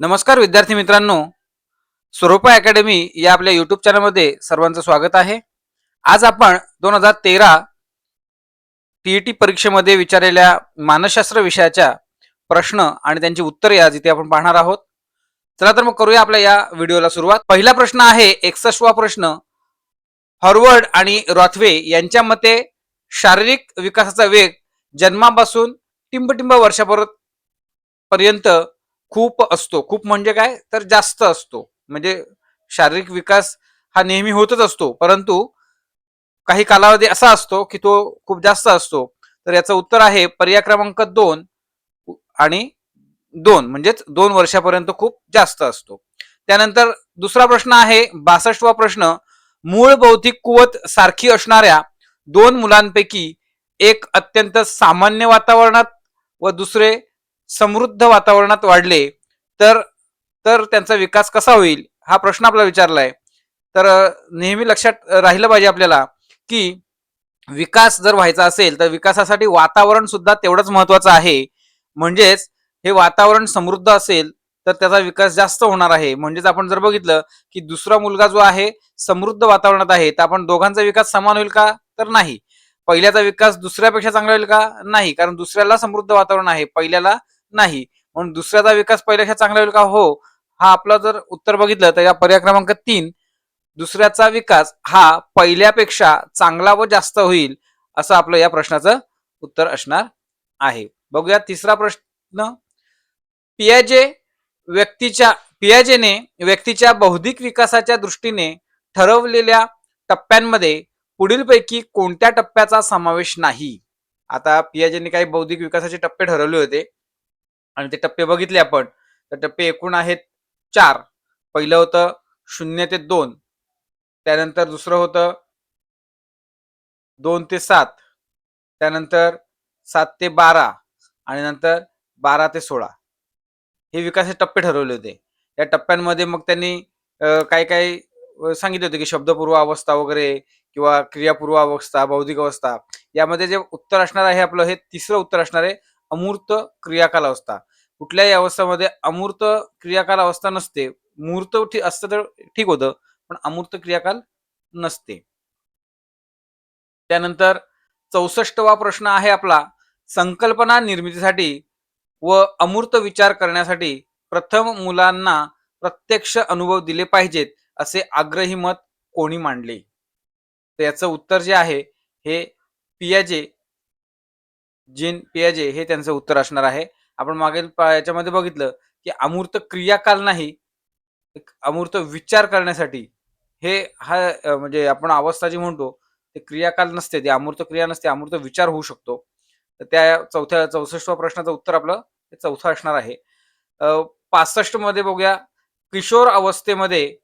नमस्कार विद्यार्थी मित्रांनो, स्वरूपा अकॅडमी या आपल्या युट्यूब चॅनलमध्ये सर्वांचं स्वागत आहे. आज आपण 2013 टीईटी परीक्षेमध्ये विचारलेल्या मानसशास्त्र विषयाच्या प्रश्न आणि त्यांची उत्तरे आज इथे आपण पाहणार आहोत. चला तर मग करूया आपल्या या व्हिडिओला सुरुवात. पहिला प्रश्न आहे 61वा प्रश्न. हॉर्वर्ड आणि रॉथवे यांच्या मते शारीरिक विकासाचा वेग जन्मापासून टिंबटिंब वर्षापर्यंत खूप असतो. खूप म्हणजे काय, तर जास्त असतो. म्हणजे शारीरिक विकास हा नेहमी होतच असतो, परंतु काही कालावधी असा असतो की तो खूप जास्त असतो. तर याचं उत्तर आहे पर्याय क्रमांक 2 आणि 2 म्हणजेच 2 वर्षापर्यंत खूप जास्त असतो. त्यानंतर दुसरा प्रश्न आहे 62वा प्रश्न. मूळ बौद्धिक कुवत सारखी असणाऱ्या दोन मुलांपैकी एक अत्यंत सामान्य वातावरणात व दुसरे समृद्ध वातावरणात वाढले तर तर त्यांचा विकास कसा होईल, हा प्रश्न आपल्याला विचारलाय. तर नेहमी लक्षात राहिलं पाहिजे आपल्याला की विकास जर व्हायचा असेल तर विकासासाठी वातावरण सुद्धा तेवढंच महत्वाचं आहे. म्हणजेच हे वातावरण समृद्ध असेल तर त्याचा विकास जास्त होणार आहे. म्हणजेच आपण जर बघितलं की दुसरा मुलगा जो आहे समृद्ध वातावरणात आहे, तर आपण दोघांचा विकास समान होईल का, तर नाही. पहिल्याचा विकास दुसऱ्यापेक्षा चांगला होईल का, नाही, कारण दुसऱ्याला समृद्ध वातावरण आहे, पहिल्याला नाही. म्हणून दुसऱ्याचा विकास पहिल्यापेक्षा चांगला होईल का, हो. हा आपलं जर उत्तर बघितलं तर या पर्याय क्रमांक 3, दुसऱ्याचा विकास हा पहिल्यापेक्षा चांगला व जास्त होईल, असं आपलं या प्रश्नाचं उत्तर असणार आहे. बघूया तिसरा प्रश्न. पियाजे पियाजेने व्यक्तीच्या बौद्धिक विकासाच्या दृष्टीने ठरवलेल्या टप्प्यांमध्ये पुढीलपैकी कोणत्या टप्प्याचा समावेश नाही. आता पियाजेने काही बौद्धिक विकासाचे टप्पे ठरवले होते आणि ते टप्पे बघितले आपण. तर टप्पे एकूण आहेत 4. पहिलं होतं 0 ते 2, त्यानंतर दुसरं होतं 2 ते 7, त्यानंतर 7 ते 12 आणि नंतर 12 ते 16. हे विकासाचे टप्पे ठरवले होते. या टप्प्यांमध्ये मग त्यांनी काही काही सांगितले होते की शब्दपूर्व अवस्था वगैरे किंवा क्रियापूर्व अवस्था, बौद्धिक अवस्था. यामध्ये जे उत्तर असणार आहे आपलं, हे तिसरं उत्तर असणार आहे अमूर्त क्रियाकाल अवस्था. कुठल्याही अवस्थेमध्ये अमूर्त क्रियाकाल अवस्था नसते. मूर्त असतं तर ठीक होतं, पण अमूर्त क्रियाकाल नसते. त्यानंतर 64वा प्रश्न आहे आपला. संकल्पना निर्मितीसाठी व अमूर्त विचार करण्यासाठी प्रथम मुलांना प्रत्यक्ष अनुभव दिले पाहिजेत असे आग्रही मत कोणी मांडले. तर याचं उत्तर जे आहे हे पियाजे, जीन पियाजे हे त्यांचं उत्तर असणार आहे. आपण मागील याच्यामध्ये बघितलं की अमूर्त क्रियाकाल नाही, अमूर्त विचार करण्यासाठी हे म्हणजे आपण अवस्था जी म्हणतो ते क्रियाकाल नसते, ते अमूर्त क्रिया नसते, अमूर्त विचार होऊ शकतो. तर त्या 64व्या प्रश्नाचं उत्तर आपलं चौथं असणार आहे. 65 मध्ये बघूया. किशोर अवस्थेमध्ये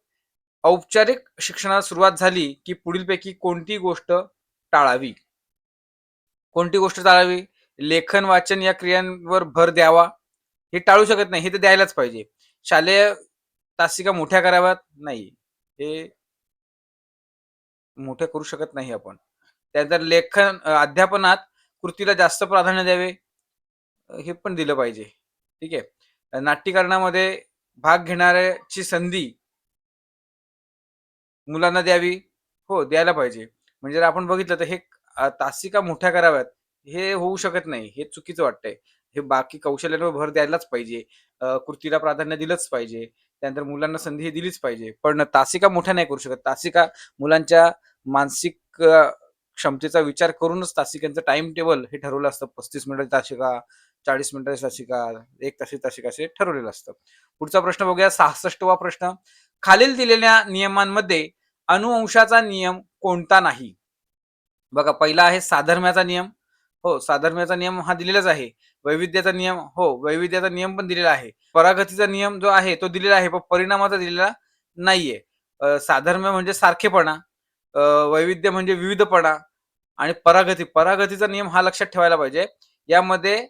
औपचारिक शिक्षणाला सुरुवात झाली की पुढीलपैकी कोणती गोष्ट टाळावी. कोणती गोष्ट टाळावी? लेखन वाचन या क्रियांवर भर द्यावा, हे टाळू शकत नाही, हे तर द्यायलाच पाहिजे. शालेय तासिका मोठ्या कराव्यात, नाही, हे मोठे करू शकत नाही आपण. त्यानंतर लेखन अध्यापनात कृतीला जास्त प्राधान्य द्यावे, हे पण दिलं पाहिजे. ठीक आहे. नाट्यकरणामध्ये भाग घेण्याची संधी मुलांना द्यावी, हो, द्यायला पाहिजे. म्हणजे जर आपण बघितलं तर हे तासिका मोठ्या कराव्यात, हे होऊ शकत नाही, हे चुकीचं वाटतंय. हे बाकी कौशल्यावर भर द्यायलाच पाहिजे. कृतीला प्राधान्य दिलंच पाहिजे. त्यानंतर मुलांना संधी ही दिलीच पाहिजे. पण तासिका मोठ्या नाही करू शकत. तासिका मुलांच्या मानसिक क्षमतेचा विचार करूनच तासिकांचं टाइम टेबल हे ठरवलं असतं. 35 मिनिटाची तासिका, 40 मिनिटाची तासिका, 1 तासाची तासिका असे ठरवलेलं असतं. पुढचा प्रश्न बघूया. 66वा प्रश्न. खालील दिलेल्या नियमांमध्ये अनुवंशाचा नियम कोणता नाही? बघा, पहिला आहे साधर्म्याचा नियम. हो, साधर्म्याचा नियम हा दिलेलाच आहे. वैविध्याचा नियम, हो, वैविध्याचा नियम पण दिलेला आहे. परागतीचा नियम जो आहे तो दिलेला आहे, पण परिणामाचा दिलेला नाहीये. साधर्म्य म्हणजे सारखेपणा, वैविध्य म्हणजे विविधपणा आणि परागतीचा नियम हा लक्षात ठेवायला पाहिजे. यामध्ये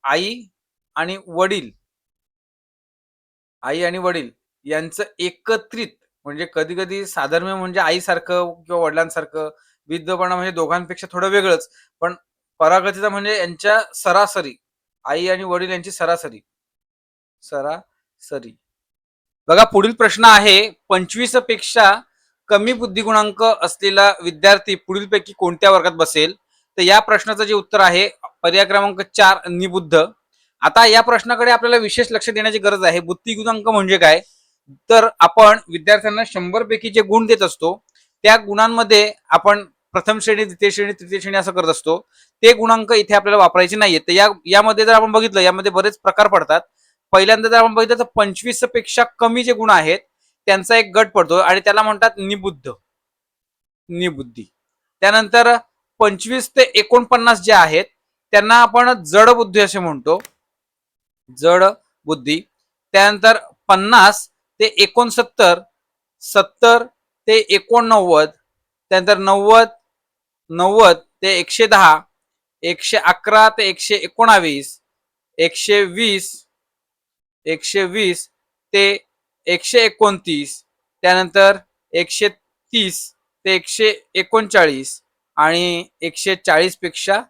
आई आणि वडील यांचं एकत्रित, म्हणजे कधी कधी साधर्म्य म्हणजे आईसारखं किंवा वडिलांसारखं, विविधपणा म्हणजे दोघांपेक्षा थोडं वेगळंच, पण परागतीचा म्हणजे यांच्या सरासरी, आई आणि वडील यांची सरासरी, सरी. बघा पुढील प्रश्न आहे 25 पेक्षा कमी बुद्धिगुणांक असलेला विद्यार्थी पुढीलपैकी कोणत्या वर्गात बसेल. तर या प्रश्नाचं जे उत्तर आहे पर्याय क्रमांक 4 निबुद्ध. आता या प्रश्नाकडे आपल्याला विशेष लक्ष देण्याची गरज आहे. बुद्धिगुणांक म्हणजे काय, तर आपण विद्यार्थ्यांना 100 पैकी जे गुण देत असतो त्या गुणांमध्ये आपण प्रथम श्रेणी, द्वितीय श्रेणी, तृतीय श्रेणी असं करत असतो. ते गुणांक इथे आपल्याला वापरायचे नाहीयेत. तर यामध्ये जर आपण बघितलं यामध्ये बरेच प्रकार पडतात. पहिल्यांदा जर आपण बघितलं तर 25 पेक्षा कमी जे गुण आहेत त्यांचा एक गट पडतो आणि त्याला म्हणतात निबुद्ध, निबुद्धी. त्यानंतर 25 ते 49 जे आहेत त्यांना आपण जड बुद्धी असे म्हणतो, जड बुद्धी. त्यानंतर 50 ते 69, 70 ते 89, त्यानंतर 90 ते 110, 111 ते 119, 120 ते 129, त्यानंतर 130 ते 139 आणि 140 पेक्षा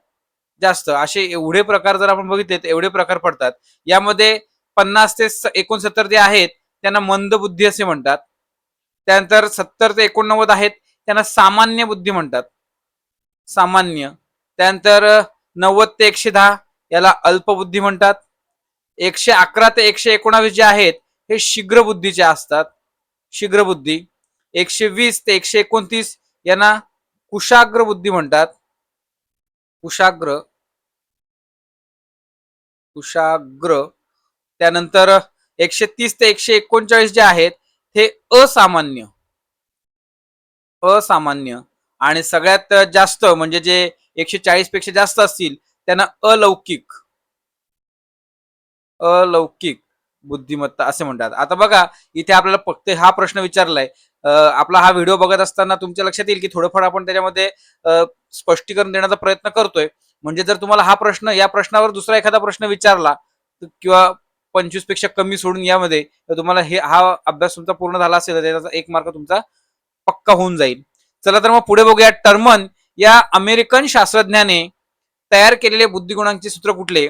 जास्त असे एवढे प्रकार जर आपण बघितले तर एवढे प्रकार पडतात. यामध्ये 50 ते 69 जे आहेत त्यांना मंद बुद्धी असे म्हणतात. त्यानंतर 70 ते 89 आहेत त्यांना सामान्य बुद्धी म्हणतात, सामान्य. त्यानंतर 90 ते 110 याला अल्पबुद्धी म्हणतात. 111 ते 119 जे आहेत हे शीघ्र बुद्धीचे असतात, शीघ्र बुद्धी. 120 ते 129 यांना कुशाग्र बुद्धी म्हणतात, कुशाग्र, कुशाग्र. त्यानंतर 130 ते 139 जे आहेत हे असामान्य, असामान्य. आणि सगळ्यात जास्त म्हणजे जे 140 पेक्षा जास्त असतील त्यांना अलौकिक, अलौकिक बुद्धिमत्ता असे म्हणतात. आता बघा इथे आपल्याला फक्त हा प्रश्न विचारलाय. आपला हा व्हिडिओ बघत असताना तुमच्या लक्षात येईल की थोडंफार आपण त्याच्यामध्ये स्पष्टीकरण देण्याचा प्रयत्न करतोय. म्हणजे जर तुम्हाला हा प्रश्न, या प्रश्नावर दुसरा एखादा प्रश्न विचारला किंवा 25 पेक्षा कमी सोडून यामध्ये, तर तुम्हाला हा अभ्यास तुमचा पूर्ण झाला असेल तर त्याचा 1 मार्क तुमचा पक्का होऊन जाईल. चला तर मग पुढे बघूया. टर्मन या अमेरिकन शास्त्रज्ञाने तयार केलेले बुद्धिगुणांचे सूत्र कुठले.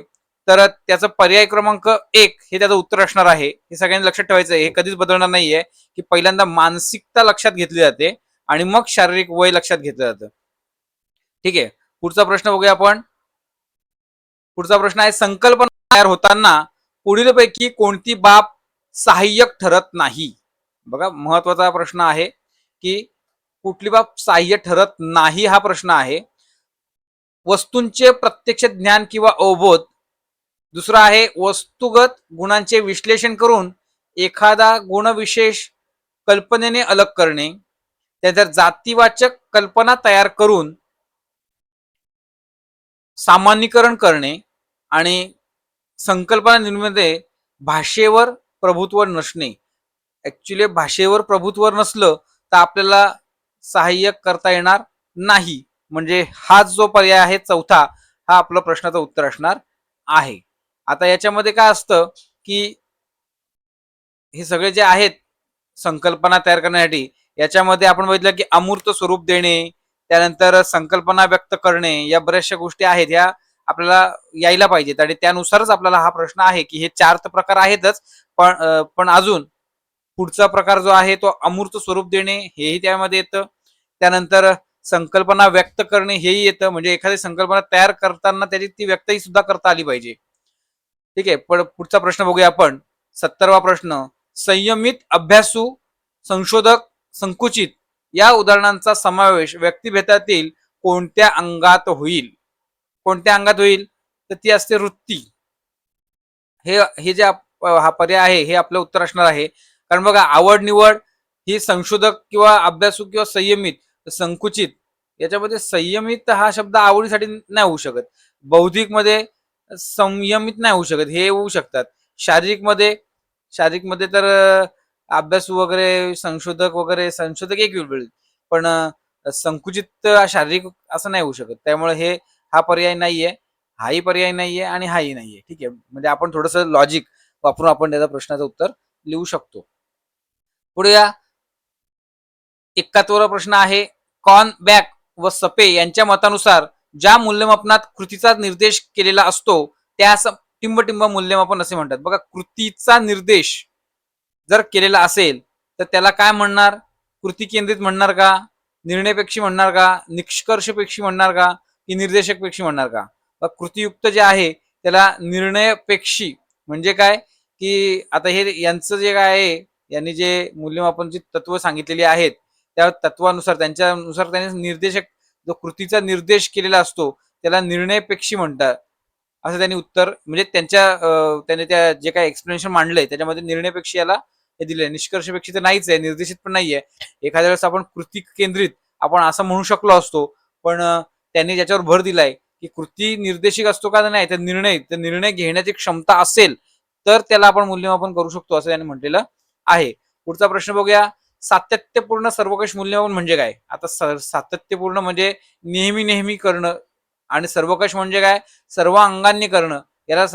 तर त्याचं पर्याय क्रमांक 1 हे त्याचं उत्तर असणार आहे. हे सगळ्यांनी लक्षात ठेवायचं आहे, हे कधीच बदलणार नाहीये की पहिल्यांदा मानसिकता लक्षात घेतली जाते आणि मग शारीरिक वय लक्षात घेतलं जातं. ठीक आहे, पुढचा प्रश्न बघूया आपण. पुढचा प्रश्न आहे संकल्पना तयार होताना पुढीलपैकी कोणती बाब सहाय्यक ठरत नाही. बघा महत्वाचा प्रश्न आहे की कुठली बाब सहाय्य ठरत नाही हा प्रश्न आहे. वस्तूंचे प्रत्यक्ष ज्ञान किंवा अवबोध. दुसरा आहे वस्तुगत गुणांचे विश्लेषण करून एखादा गुणविशेष कल्पनेने अलग करणे. त्यानंतर जातीवाचक कल्पना तयार करून सामान्यीकरण करणे. आणि संकल्पना निर्मितीमध्ये भाषेवर प्रभुत्व नसणे. ऍक्च्युली भाषेवर प्रभुत्व नसलं तर आपल्याला सहाय्यक करता येणार नाही. म्हणजे हा जो पर्याय आहे चौथा, हा आपला प्रश्नाचं उत्तर असणार आहे. आता याच्यामध्ये काय असतं की हे सगळे जे आहेत संकल्पना तयार करण्यासाठी, याच्यामध्ये आपण बघितलं की अमूर्त स्वरूप देणे, त्यानंतर संकल्पना व्यक्त करणे, या बऱ्याचशा गोष्टी आहेत ह्या आपल्याला यायला पाहिजेत आणि त्यानुसारच आपल्याला हा प्रश्न आहे की हे 4 प्रकार आहेतच, पण अजून पुढचा प्रकार जो आहे तो अमूर्त स्वरूप देणे हेही त्यामध्ये येतं. त्यानंतर संकल्पना व्यक्त करणे हेही येतं, म्हणजे एखादी संकल्पना तयार करताना त्याची ती व्यक्तही सुद्धा करता आली पाहिजे. ठीक आहे, पण पुढचा प्रश्न बघूया आपण. 70वा प्रश्न. संयमित, अभ्यासू, संशोधक, संकुचित या उदाहरणांचा समावेश व्यक्तिभेदातील कोणत्या अंगात होईल. कोणत्या अंगात होईल तर ती असते वृत्ती. हे जे हा पर्याय आहे हे आपलं उत्तर असणार आहे. कारण बघा आवड निवड ही संशोधक किंवा अभ्यासू किंवा संयमित, संकुचित याच्यामध्ये संयमित हा शब्द आवडीसाठी नाही होऊ शकत. बौद्धिक मध्ये संयमित नाही होऊ शकत, हे होऊ शकतात. शारीरिक मध्ये तर अभ्यासू वगैरे, संशोधक वगैरे, संशोधक एक वेळ, पण संकुचित शारीरिक असं नाही होऊ शकत. त्यामुळे हा पर्याय नाहीये, हाही पर्याय नाहीये आणि हाही नाहीये. ठीक आहे, म्हणजे आपण थोडस लॉजिक वापरून आपण त्याचा प्रश्नाचं उत्तर लिहू शकतो. पुढे या 71वा प्रश्न आहे. कॉन बॅक व सपे यांच्या मतानुसार ज्या मूल्यमापनात कृतीचा निर्देश केलेला असतो त्यास टिंबटिंब मूल्यमापन असे म्हणतात. बघा, कृतीचा निर्देश जर केलेला असेल तर त्याला काय म्हणणार? कृती केंद्रित म्हणणार का, निर्णयपेक्षी म्हणणार का, निष्कर्षपेक्षी म्हणणार का, की निर्देशकपेक्षी म्हणणार का? कृतीयुक्त जे आहे त्याला निर्णयपेक्षी म्हणजे काय, की आता हे यांचं जे काय आहे, यांनी जे मूल्यमापनची तत्व सांगितलेली आहेत त्या तत्वानुसार त्यांच्यानुसार त्यांनी निर्देशक जो कृतीचा निर्देश केलेला असतो त्याला निर्णयपेक्षी म्हणतात असं त्यांनी उत्तर म्हणजे त्यांनी त्या जे काही एक्सप्लेनेशन मांडलंय त्याच्यामध्ये निर्णयपेक्षी याला हे दिले. निष्कर्षपेक्षी तर नाहीच आहे, निर्देशित पण नाहीये. एखाद्या वेळेस आपण कृती केंद्रित आपण असं म्हणू शकलो असतो, पण त्यांनी ज्याच्यावर भर दिलाय की कृती निर्देशिक असतो का नाही, तर निर्णय घेण्याची क्षमता असेल तर त्याला आपण मूल्यमापन करू शकतो असं त्यांनी म्हटलेलं आहे. पुढचा प्रश्न बघूया. सातत्यपूर्ण सर्वकष मूल्यमापन म्हणजे काय? आता सातत्यपूर्ण म्हणजे नेहमी नेहमी करणं आणि सर्वकष म्हणजे काय, सर्व अंगांनी करणं, याला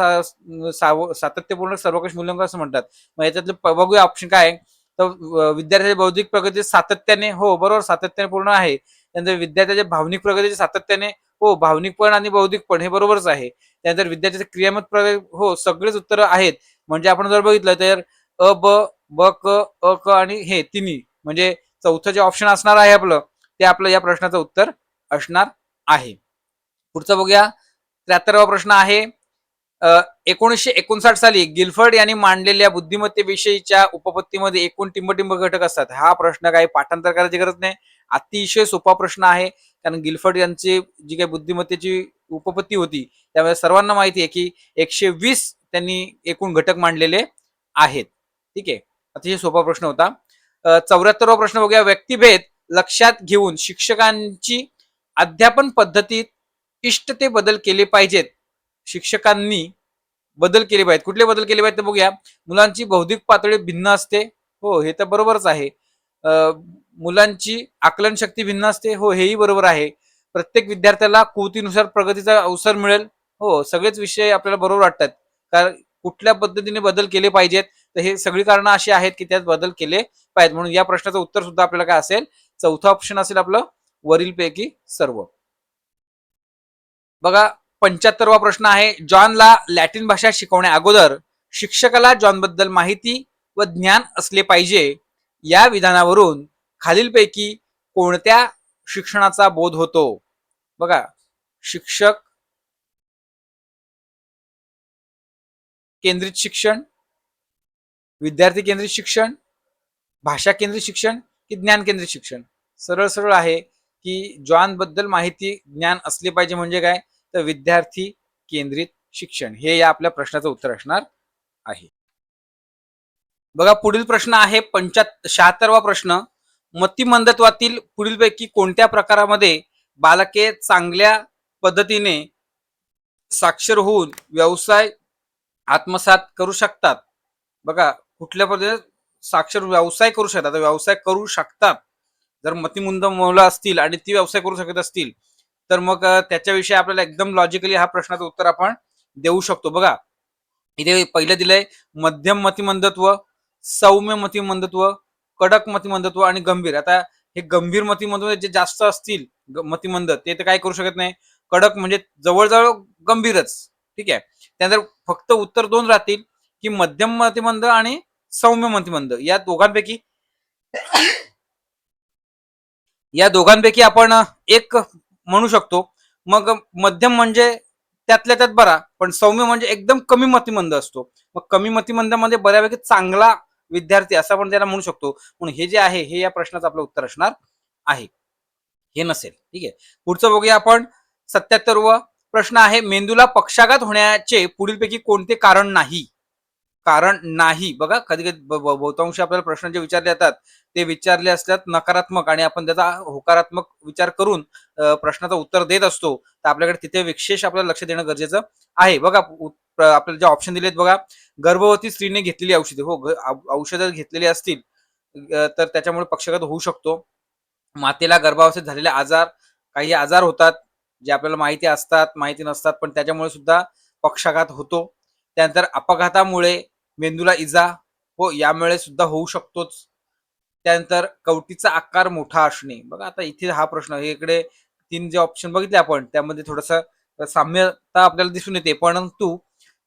सातत्यपूर्ण सर्वकष मूल्यांकन असं म्हणतात. मग याच्यातलं बघूया ऑप्शन काय. तर विद्यार्थ्याच्या बौद्धिक प्रगती सातत्याने, हो बरोबर, सातत्याने पूर्ण आहे. त्यानंतर विद्यार्थ्याच्या भावनिक प्रगतीचे सातत्याने, हो भावनिक पण आणि बौद्धिक पण हे बरोबरच आहे. त्यानंतर विद्यार्थ्याचे क्रियात्मक प्रगती, हो सगळेच उत्तर आहेत. म्हणजे आपण जर बघितलं तर अ ब ब क अ क आणि हे तिन्ही म्हणजे चौथं जे ऑप्शन असणार आहे आपलं ते आपलं या प्रश्नाचं उत्तर असणार आहे. पुढचं बघूया. 73वा प्रश्न आहे. 1959 साली गिलफर्ड यांनी मांडलेल्या बुद्धिमत्तेविषयीच्या उपपत्तीमध्ये एकूण टिंबटिंब घटक असतात. हा प्रश्न काही पाठांतर करायची गरज नाही, अतिशय सोपा प्रश्न आहे. कारण गिलफर्ड यांची जी काही बुद्धिमत्तेची उपपत्ती होती त्यामुळे सर्वांना माहिती आहे की 120 त्यांनी एकूण घटक मांडलेले आहेत. ठीक आहे, अतिशय सोपा प्रश्न होता. 74वा प्रश्न बघूया. व्यक्तिभेद लक्षात घेऊन शिक्षकांची अध्यापन पद्धतीत इष्ट ते बदल केले पाहिजेत. शिक्षकांनी बदल केले पाहिजेत. कुठले बदल केले पाहिजेत बघूया. मुलांची बौद्धिक पातळी भिन्न असते, हो हे तर बरोबरच आहे. मुलांची आकलन शक्ती भिन्न असते, हो हेही बरोबर आहे. प्रत्येक विद्यार्थ्याला कुवतीनुसार प्रगतीचा अवसर मिळेल, हो सगळेच विषय आपल्याला बरोबर वाटतात. कारण कुठल्या पद्धतीने बदल केले पाहिजेत, तर हे सगळी कारणं अशी आहेत की त्यात बदल केले पाहिजेत. म्हणून या प्रश्नाचं उत्तर सुद्धा आपल्याला काय असेल, चौथा ऑप्शन असेल आपलं, वरीलपैकी सर्व. बघा, 75वा प्रश्न आहे. जॉनला लॅटिन भाषा शिकवण्या अगोदर शिक्षकाला जॉनबद्दल माहिती व ज्ञान असले पाहिजे. या विधानावरून खालीलपैकी कोणत्या शिक्षणाचा बोध होतो? बघा, शिक्षक केंद्रित शिक्षण, विद्यार्थी केंद्रित शिक्षण, भाषा केंद्रित शिक्षण की ज्ञान केंद्रित शिक्षण? सरळ सरळ आहे की जॉन बद्दल माहिती ज्ञान असले पाहिजे म्हणजे काय, तर विद्यार्थी केंद्रित शिक्षण हे या आपल्या प्रश्नाचं उत्तर असणार आहे. बघा, पुढील प्रश्न आहे 76वा प्रश्न. मतिमंदत्वातील पुढीलपैकी कोणत्या प्रकारामध्ये बालके चांगल्या पद्धतीने साक्षर होऊन व्यवसाय आत्मसात करू शकतात? बघा, कुठल्या पद्धतीने साक्षर व्यवसाय करू शकतात, व्यवसाय करू शकतात. जर मतिमंद मुलं असतील आणि ती व्यवसाय करू शकत असतील तर मग त्याच्याविषयी आपल्याला एकदम लॉजिकली हा प्रश्नाचं उत्तर आपण देऊ शकतो. बघा, इथे पहिलं दिलंय मध्यम मतिमंदत्व, सौम्य मतिमंदत्व, कडक मतिमंदत्व आणि गंभीर. आता हे गंभीर मतिमंदत्व जे जास्त असतील मतिमंद ते तर काय करू शकत नाही. कडक म्हणजे जवळजवळ गंभीरच. ठीक आहे, त्यानंतर फक्त उत्तर दोन राहतील की मध्यम मतिमंद आणि सौम्य मतिमंद. या दोघांपैकी आपण एक म्हणू शकतो. मग मध्यम म्हणजे त्यातल्या त्यात बरा, पण सौम्य म्हणजे एकदम कमी मतिमंद असतो. मग कमी मतिमंदामध्ये बऱ्यापैकी चांगला विद्यार्थी असं आपण त्याला म्हणू शकतो. म्हणून हे जे आहे हे या प्रश्नाचं आपलं उत्तर असणार आहे, हे नसेल. ठीक आहे, पुढचं बघूया आपण. 77वा प्रश्न आहे. मेंदूला पक्षाघात होण्याचे पुढीलपैकी कोणते कारण नाही? कारण नाही. बघा, कधी कधी बहुतांश आपल्याला प्रश्न जे विचारले जातात ते विचारले असतात नकारात्मक आणि आपण त्याचा होकारात्मक विचार करून प्रश्नाचं उत्तर देत असतो. तर आपल्याकडे तिथे विशेष आपल्याला लक्ष देणं गरजेचं आहे. बघा, आपल्याला जे ऑप्शन दिलेत बघा. गर्भवती स्त्रीने घेतलेली औषधे, हो औषधं घेतलेली असतील तर त्याच्यामुळे पक्षाघात होऊ शकतो. मातेला गर्भावस्थेत झालेले आजार, काही आजार होतात जे आपल्याला माहिती असतात माहिती नसतात, पण त्याच्यामुळे सुद्धा पक्षाघात होतो. त्यानंतर अपघातामुळे मेंदूला इजा, हो यामुळे सुद्धा होऊ शकतोच. त्यानंतर कवटीचा आकार मोठा असणे. बघा, आता इथे हा प्रश्न, इकडे तीन जे ऑप्शन बघितले आपण त्यामध्ये थोडस साम्यता आपल्याला दिसून येते, परंतु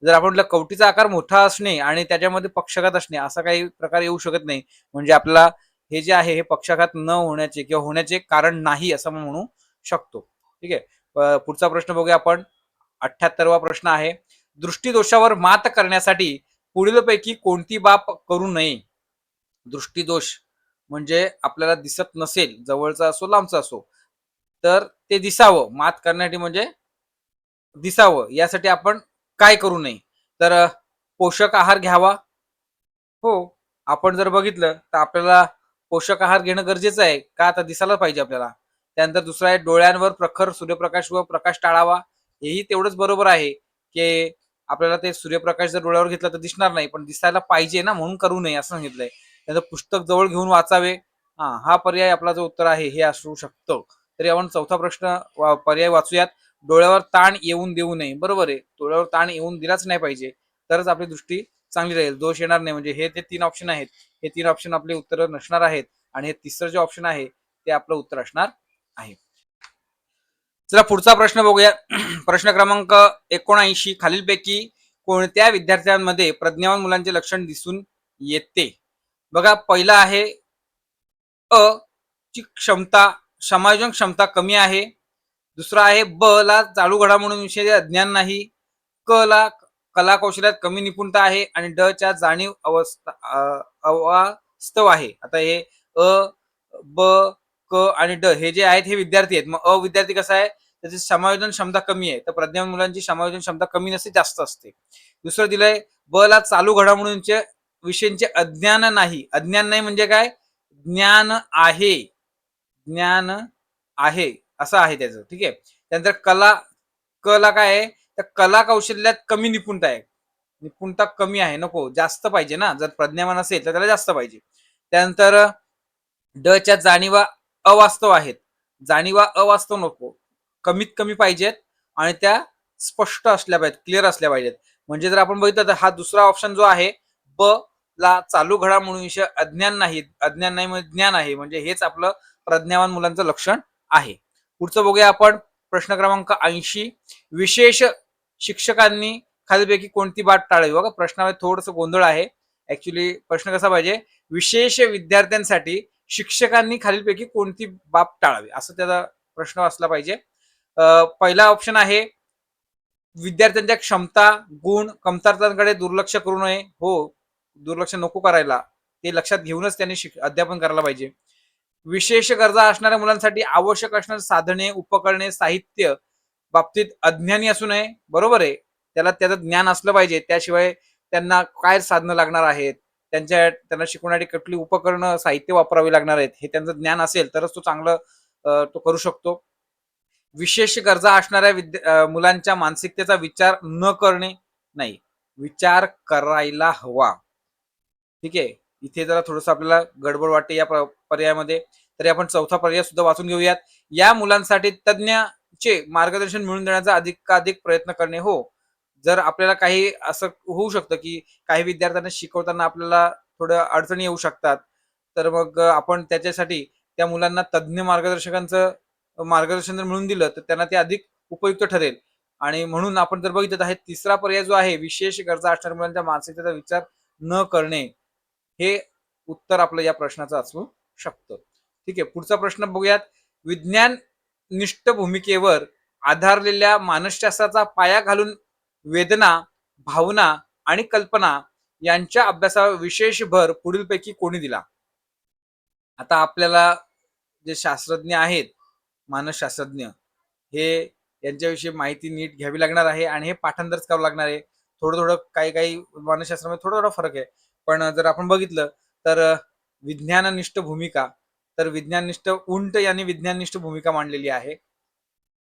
जर आपण म्हटलं कवटीचा आकार मोठा असणे आणि त्याच्यामध्ये पक्षाघात असणे असा काही प्रकार येऊ शकत नाही, म्हणजे आपल्याला हे जे आहे हे पक्षाघात न होण्याचे किंवा होण्याचे कारण नाही असं म्हणू शकतो. ठीक आहे. पुढचा प्रश्न बघूया आपण. 78वा प्रश्न आहे. दृष्टिदोषावर मात करण्यासाठी पुढीलपैकी कोणती बाब करू नये? दृष्टिदोष म्हणजे आपल्याला दिसत नसेल, जवळचा असो लांबचा असो, तर ते दिसावं, मात करण्यासाठी म्हणजे दिसावं यासाठी आपण काय करू नये? तर पोषक आहार घ्यावा. हो. आपण जर बघितलं तर आपल्याला पोषक आहार घेणं गरजेचं आहे. का? तर दिसायला पाहिजे आपल्याला. त्यानंतर दुसरा आहे डोळ्यांवर प्रखर सूर्यप्रकाश व प्रकाश टाळावा. हेही तेवढंच बरोबर आहे, की आपल्याला ते सूर्यप्रकाश जर डोळ्यावर घेतला तर दिसणार नाही, पण दिसायला पाहिजे ना म्हणून करू नये असं सांगितलंय. त्यानंतर पुस्तक जवळ घेऊन वाचावे. हां, हा पर्याय आपला जो उत्तर आहे हे असू शकतं. तरी आपण चौथा प्रश्न पर्याय वाचूयात. डोळ्यावर ताण येऊन देऊ नये. बरोबर आहे. डोळ्यावर ताण येऊन दिलाच नाही पाहिजे. तरच आपली दृष्टी चांगली राहील. दोष येणार नाही. म्हणजे हे जे 3 ऑप्शन आहेत, हे 3 ऑप्शन आपले उत्तर नसणार आहेत आणि हे तिसरं जे ऑप्शन आहे, ते आपलं उत्तर असणार आहे. चला पुढचा प्रश्न बघूया. प्रश्न क्रमांक 79 खालीलपैकी कोणत्या विद्यार्थ्यांमध्ये प्रज्ञावान मुलांचे लक्षण दिसून येते? बघा पहिला आहे अ ची क्षमता, समायोजन क्षमता कमी आहे. दुसरा आहे ब ला चालू घडामोडींविषयी अज्ञान नाही. क ला कला कौशल्यात कमी निपुणता आहे आणि ड च्या जाणीव अवास्तव आहे. आता हे अ, ब, क आणि ड हे जे आहेत हे विद्यार्थी आहेत. मग अ विद्यार्थी कसा आहे? त्याची समायोजन क्षमता कमी आहे. तर प्रज्ञावान मुलांची समायोजन क्षमता कमी नसते, जास्त असते. दुसरं दिलंय ब ला चालू घडामोडींचे विषयांचे अज्ञान नाही. अज्ञान नाही म्हणजे काय? ज्ञान आहे. ज्ञान आहे असं आहे त्याचं. ठीक आहे. त्यानंतर कला क ला काय आहे? तर कला कौशल्यात कमी निपुणता आहे. निपुणता कमी आहे, नको जास्त पाहिजे ना. जर प्रज्ञावान असेल तर त्याला जास्त पाहिजे. त्यानंतर ड च्या जाणीवा अवास्तव आहेत. जाणीवा अवास्तव नको. कमीत कमी पाहिजेत आणि त्या स्पष्ट असल्या पाहिजेत, क्लिअर असल्या पाहिजेत. म्हणजे जर आपण बघितलं तर हा दुसरा ऑप्शन जो आहे ब ला चालू घडामोडींविषयी अज्ञान नाही. अज्ञान नाही म्हणजे ज्ञान आहे. म्हणजे हेच आपलं प्रज्ञावान मुलांचं लक्षण आहे. पुढचं बघूया आपण. प्रश्न क्रमांक 80 विशेष शिक्षकांनी खालीलपैकी कोणती बाब टाळावी? बघा प्रश्नामध्ये थोडंसं गोंधळ आहे. ऍक्च्युली प्रश्न कसा पाहिजे? विशेष विद्यार्थ्यांसाठी शिक्षकांनी खालीलपैकी कोणती बाब टाळावी असं त्याचा प्रश्न असला पाहिजे. पहिला ऑप्शन आहे विद्यार्थ्यांच्या क्षमता, गुण, कमतरतांकडे दुर्लक्ष करू नये. हो, दुर्लक्ष नको करायला. ते लक्षात घेऊनच त्यांनी अध्यापन करायला पाहिजे. विशेष गरजा असणाऱ्या मुलांसाठी आवश्यक असणारी साधने, उपकरणे, साहित्य बाबतीत अज्ञानी असू नये. बरोबर आहे. त्याला त्याचं ज्ञान असलं पाहिजे. त्याशिवाय त्यांना काय साधनं लागणार आहेत, त्यांना शिकवण्यासाठी कुठली उपकरणं, साहित्य वापरावी लागणार आहेत, हे त्यांचं ज्ञान असेल तरच तो चांगलं तो करू शकतो. विशेष गरजा असणाऱ्या मुलांच्या मानसिकतेचा विचार न करणे नाही. विचार करायला हवा. ठीक आहे. इथे जरा थोडंसं आपल्याला गडबड वाटते या पर्यायामध्ये. तरी आपण चौथा पर्याय सुद्धा वाचून घेऊयात. या मुलांसाठी तज्ञचे मार्गदर्शन मिळवून देण्याचा अधिकाधिक प्रयत्न करणे. हो, जर आपल्याला काही असं होऊ शकतं, की काही विद्यार्थ्यांना शिकवताना आपल्याला थोड्या अडचणी येऊ शकतात. तर मग आपण त्याच्यासाठी त्या मुलांना तज्ञ मार्गदर्शकांचं मार्गदर्शन जर मिळवून दिलं, तर त्यांना ते अधिक उपयुक्त ठरेल. आणि म्हणून आपण जर बघितलं तर हा तिसरा पर्याय जो आहे, विशेष गरजा असणाऱ्या मुलांच्या मानसिकतेचा विचार न करणे, हे उत्तर आपलं या प्रश्नाचं असू शकतं. ठीक आहे. पुढचा प्रश्न बघूयात. विज्ञान निष्ठ भूमिकेवर आधारलेल्या मानसशास्त्राचा पाया घालून वेदना, भावना आणि कल्पना यांच्या अभ्यासावर विशेष भर पुढीलपैकी कोणी दिला? आता आपल्याला जे शास्त्रज्ञ आहेत, मानसशास्त्रज्ञ, हे यांच्याविषयी माहिती नीट घ्यावी लागणार आहे आणि हे पाठांतरच करावं लागणार आहे. थोडं-थोडं काही-काही मानसशास्त्रामध्ये थोडा-थोडा फरक आहे. पण जर आपण बघितलं तर विज्ञाननिष्ठ भूमिका, तर विज्ञाननिष्ठ उंट यांनी विज्ञाननिष्ठ भूमिका मांडलेली आहे.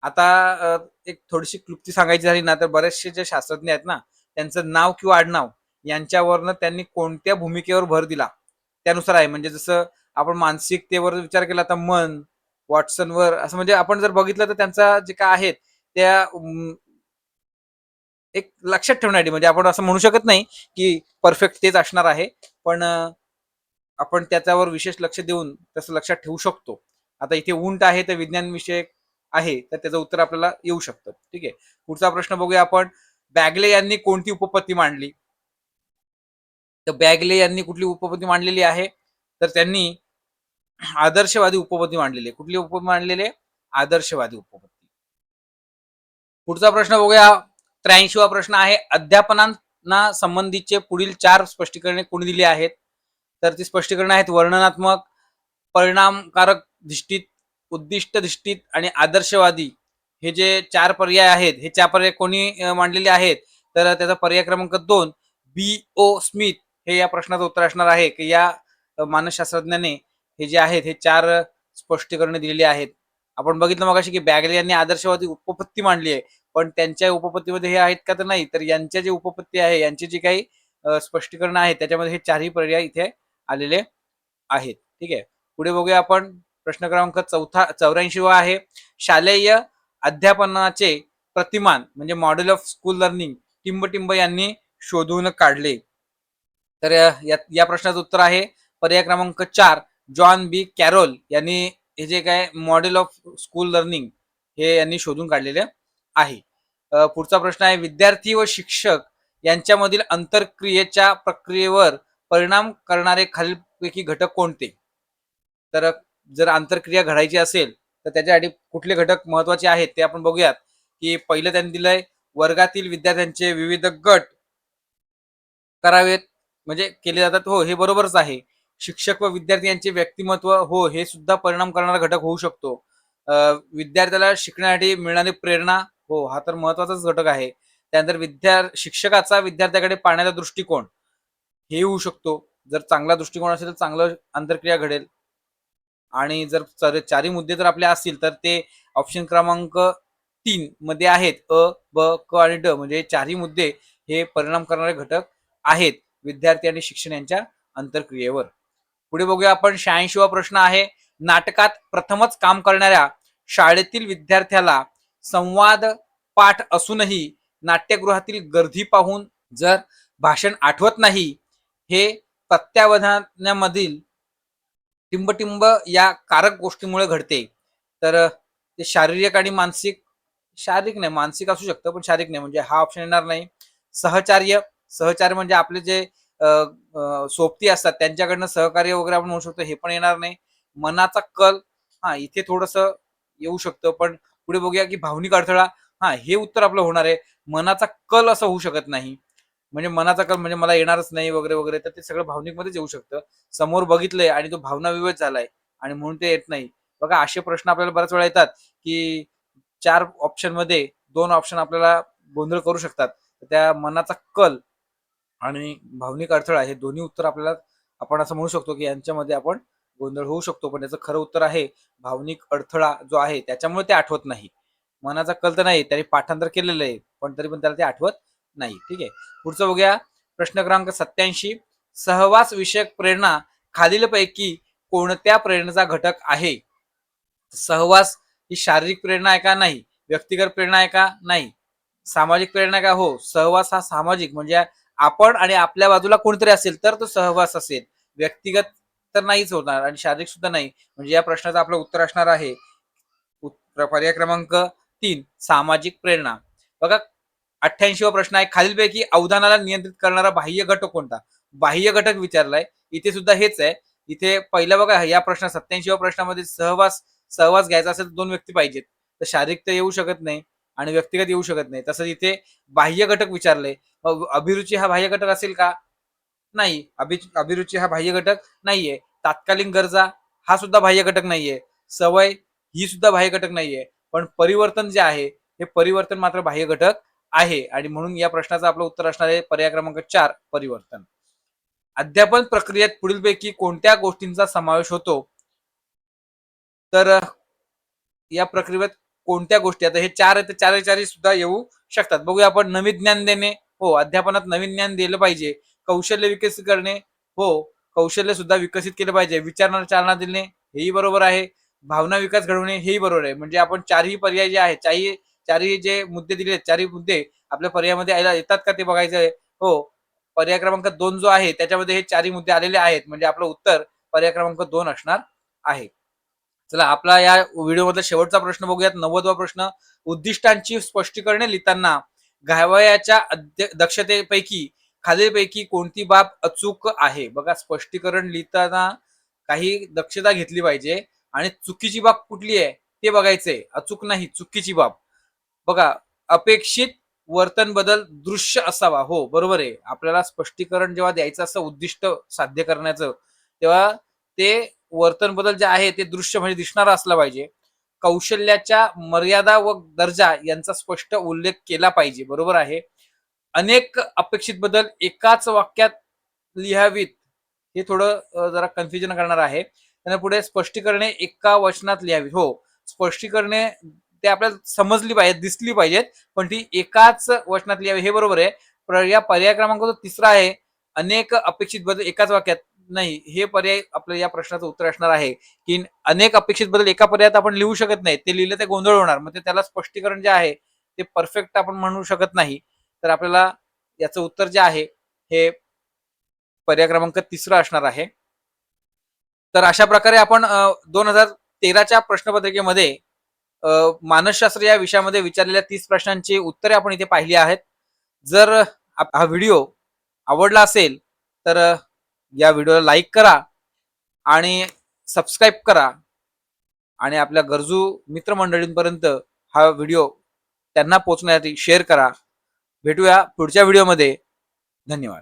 आता एक थोडीशी क्लुप्ती सांगायची झाली ना, तर बरेचसे जे शास्त्रज्ञ आहेत ना, त्यांचं नाव किंवा आडनाव यांच्यावरनं त्यांनी कोणत्या भूमिकेवर भर दिला, त्यानुसार आहे. म्हणजे जसं आपण मानसिकतेवर विचार केला तर मन, वॉटसनवर असं म्हणजे आपण जर बघितलं तर त्यांचा जे काय आहेत त्या एक लक्षात ठेवण्यासाठी म्हणजे आपण असं म्हणू शकत नाही, की परफेक्ट तेच असणार आहे. पण आपण त्याच्यावर विशेष लक्ष देऊन तसं लक्षात ठेवू शकतो. आता इथे उंट आहे तर विज्ञान विषयक आहे, तर त्याचं उत्तर आपल्याला येऊ शकतं. ठीक आहे. पुढचा प्रश्न बघूया आपण. बॅगले यांनी कोणती उपपत्ती मांडली? तर बॅगले यांनी कुठली उपपत्ती मांडलेली आहे? तर त्यांनी आदर्शवादी उपपत्ती मांडलेली आहे. कुठली उपपत्ती मांडलेली आहे? आदर्शवादी उपपत्ती. पुढचा प्रश्न बघूया. 83वा प्रश्न आहे, अध्यापनांना संबंधीचे पुढील 4 स्पष्टीकरणे कोणी दिली आहेत? तर ती स्पष्टीकरणे आहेत वर्णनात्मक, परिणामकारक धिष्ठित, उद्दिष्टधिष्ठित आणि आदर्शवादी. हे जे 4 पर्याय आहेत, हे 4 पर्याय कोणी मांडलेले आहेत? तर त्याचा पर्याय क्रमांक 2 B.O. स्मिथ हे या प्रश्नाचं उत्तर असणार आहे, की या मानसशास्त्रज्ञाने हे जे आहेत हे 4 स्पष्टीकरणे दिलेली आहेत. आपण बघितलं मगाशी की बॅगले यांनी आदर्शवादी उपपत्ती मांडली आहे, पण त्यांच्या उपपत्तीमध्ये हे आहेत का? तर नाही. तर यांच्या जे उपपत्ती आहे, यांची जी काही स्पष्टीकरण आहेत, त्याच्यामध्ये हे 4ही पर्याय इथे आलेले आहेत. ठीक आहे. पुढे बघूया आपण. प्रश्न क्रमांक 84वा आहे, शालेय अध्यापनाचे प्रतिमान म्हणजे मॉडेल ऑफ स्कूल लर्निंग टिंबटिंब यांनी शोधून काढले. तर या प्रश्नाचं उत्तर आहे पर्याय क्रमांक 4 जॉन बी कॅरोल यांनी हे जे काय मॉडेल ऑफ स्कूल लर्निंग हे यांनी शोधून काढलेले आहे. पुढचा प्रश्न आहे, विद्यार्थी व शिक्षक यांच्यामधील आंतरक्रियेच्या प्रक्रियेवर परिणाम करणारे खालीलपैकी घटक कोणते? तर जर आंतरक्रिया घडायची असेल तर त्याच्यासाठी कुठले घटक महत्वाचे आहेत ते आपण बघूयात. की पहिलं त्यांनी दिलंय, वर्गातील विद्यार्थ्यांचे विविध गट करावेत म्हणजे केले जातात. हो, हे बरोबरच आहे. शिक्षक व विद्यार्थी यांचे व्यक्तिमत्व, हो, हे सुद्धा परिणाम करणारा घटक होऊ शकतो. विद्यार्थ्याला शिकण्यासाठी मिळणारी प्रेरणा, हो, हा तर महत्वाचाच घटक आहे. त्यानंतर शिक्षकाचा विद्यार्थ्याकडे पाहण्याचा दृष्टिकोन हे होऊ शकतो. जर चांगला दृष्टिकोन असेल तर चांगलं आंतरक्रिया घडेल. आणि जर 4ही मुद्दे जर आपले असतील तर ते ऑप्शन क्रमांक 3 मध्ये आहेत. अ, ब, क आणि ड म्हणजे 4ही मुद्दे हे परिणाम करणारे घटक आहेत विद्यार्थी आणि शिक्षण यांच्या आंतरक्रियेवर. पुढे बघूया आपण. 86वा प्रश्न आहे, नाटकात प्रथमच काम करणाऱ्या शाळेतील विद्यार्थ्याला संवाद पाठ असूनही नाट्यगृहातील गर्दी पाहून जर भाषण आठवत नाही, हे प्रत्यावधानामधील टिंबटिंब या कारक गोष्टीमुळे घडते. तर ते शारीरिक आणि मानसिक, शारीरिक नाही मानसिक असू शकतं पण शारीरिक नाही, म्हणजे हा ऑप्शन येणार नाही. सहचार्य, सहचार्य म्हणजे आपले जे सोबती असतात त्यांच्याकडनं सहकार्य वगैरे आपण म्हणू शकतो, हे पण येणार नाही. मनाचा कल, हा इथे थोडस येऊ शकतं, पण पुढे बघूया की भावनिक अडथळा, हा हे उत्तर आपलं होणार आहे. मनाचा कल असं होऊ शकत नाही, म्हणजे मनाचा कल म्हणजे मला येणारच नाही वगैरे वगैरे, तर ते सगळं भावनिक मध्येच येऊ शकतं. समोर बघितलंय आणि तो भावना विवश झालाय आणि म्हणून ते येत नाही. बघा असे प्रश्न आपल्याला बऱ्याच वेळा येतात की 4 ऑप्शन मध्ये 2 ऑप्शन आपल्याला गोंधळ करू शकतात. त्या मनाचा कल आणि भावनिक अडथळा हे दोन्ही उत्तर आपल्याला, आपण असं म्हणू शकतो की यांच्यामध्ये आपण गोंधळ होऊ शकतो, पण याचं खरं उत्तर आहे भावनिक अडथळा जो आहे त्याच्यामुळे ते आठवत नाही. मनाचा कल तर नाही, त्याने पाठांतर केलेलं आहे पण तरी पण त्याला ते आठवत नाही. ठीक आहे. पुढचं बघूया. प्रश्न क्रमांक 87, सहवास विषयक प्रेरणा खालीलपैकी कोणत्या प्रेरणेचा घटक आहे? सहवास ही शारीरिक प्रेरणा आहे का? नाही. व्यक्तिगत प्रेरणा आहे का? नाही. सामाजिक प्रेरणा का? हो. सहवास हा सामाजिक म्हणजे आपण आणि आपल्या बाजूला कोणतरी असेल तर तो सहवास असेल. व्यक्तिगत तर नाहीच होणार आणि शारीरिक सुद्धा नाही. म्हणजे या प्रश्नाचं आपलं उत्तर असणार आहे पर्याय क्रमांक 3 सामाजिक प्रेरणा. बघा 88वा प्रश्न आहे, खालीलपैकी अवधानाला नियंत्रित करणारा बाह्य घटक कोणता? बाह्य घटक विचारलाय. इथे सुद्धा हेच आहे. इथे पहिला बघा या प्रश्न 87वा प्रश्नामध्ये सहवास सहवास घ्यायचा असेल तर 2 व्यक्ती पाहिजेत. तर शारीरिक तर येऊ शकत नाही आणि व्यक्तिगत येऊ शकत नाही. तसंच इथे बाह्य घटक विचारले. अभिरुची हा बाह्य घटक असेल का? नाही. अभिरुची हा बाह्य घटक नाहीये. तात्कालीन गरजा हा सुद्धा बाह्य घटक नाहीये. सवय ही सुद्धा बाह्य घटक नाहीये. पण परिवर्तन जे आहे हे परिवर्तन मात्र बाह्य घटक आहे आणि म्हणून या प्रश्नाचं आपलं उत्तर असणार आहे पर्याय क्रमांक 4 परिवर्तन. अध्यापन प्रक्रियेत पुढीलपैकी कोणत्या गोष्टींचा समावेश होतो? तर या प्रक्रियेत कोणत्या गोष्टी, आता हे 4 आहेत, 4 सुद्धा येऊ शकतात. बघूया आपण. नवीन ज्ञान देणे, हो, अध्यापनात नवीन ज्ञान दिलं पाहिजे. कौशल्य विकसित करणे, हो, कौशल्य सुद्धा विकसित केलं पाहिजे. विचारणाला चालना देणे, हेही बरोबर आहे. भावना विकास घडवणे, हेही बरोबर आहे. म्हणजे आपण 4ही पर्याय जे आहेत, चारही जे मुद्दे दिले, 4ही मुद्दे आपल्या पर्यायामध्ये येतात का ते बघायचं आहे. हो, पर्याय क्रमांक 2 जो आहे त्याच्यामध्ये हे 4ही मुद्दे आलेले आहेत, म्हणजे आपलं उत्तर पर्याय क्रमांक 2 असणार आहे. चला आपला या व्हिडिओ मधला शेवटचा प्रश्न बघूयात. 90वा प्रश्न, उद्दिष्टांची स्पष्टीकरणे लिहिताना घ्यावयाच्या दक्षतेपैकी खालीलपैकी कोणती बाब अचूक आहे? बघा, स्पष्टीकरण लिहिताना काही दक्षता घेतली पाहिजे आणि चुकीची बाब कुठली आहे ते बघायचंय. अचूक नाही, चुकीची बाब. बघा, अपेक्षित वर्तन बदल दृश्य असावा. हो, बरोबर आहे. आपल्याला स्पष्टीकरण जेव्हा द्यायचं असं उद्दिष्ट साध्य करण्याचं, तेव्हा ते वर्तन बदल जे आहे ते दृश्य म्हणजे दिसणारा असला पाहिजे. कौशल्याच्या मर्यादा व दर्जा यांचा स्पष्ट उल्लेख केला पाहिजे. बरोबर आहे. अनेक अपेक्षित बदल एकाच वाक्यात लिहावीत. हे थोडं जरा कन्फ्युजन करणार आहे. त्याने पुढे स्पष्टीकरणे एका वचनात लिहावीत. हो, स्पष्टीकरणे ते आपल्याला समजली पाहिजेत, दिसली पाहिजेत, पण ती एकाच वचनात लिहावी हे बरोबर आहे. या पर्याय क्रमांक जो तिसरा आहे, अनेक अपेक्षित बदल एकाच वाक्यात. नाही, हे पर्याय आपल्या या प्रश्नाचं उत्तर असणार आहे, की अनेक अपेक्षित बदल एका पर्यायात आपण लिहू शकत नाही. ते लिहिलं ते गोंधळ होणार. मग ते त्याला स्पष्टीकरण जे आहे ते परफेक्ट आपण म्हणू शकत नाही. तर आपल्याला याचं उत्तर जे आहे हे पर्याय क्रमांक तिसरा असणार आहे. तर अशा प्रकारे आपण 2013च्या प्रश्नपत्रिकेमध्ये मानसशास्त्र या विषयामध्ये विचारलेल्या 30 प्रश्नांची उत्तरे आपण इथे पाहिली आहेत. जर हा व्हिडिओ आवडला असेल तर या व्हिडिओला लाईक करा आणि सबस्क्राईब करा आणि आपल्या गरजू मित्रमंडळींपर्यंत हा व्हिडिओ त्यांना पोहोचण्यासाठी शेअर करा. भेटूया पुढच्या व्हिडिओमध्ये. धन्यवाद.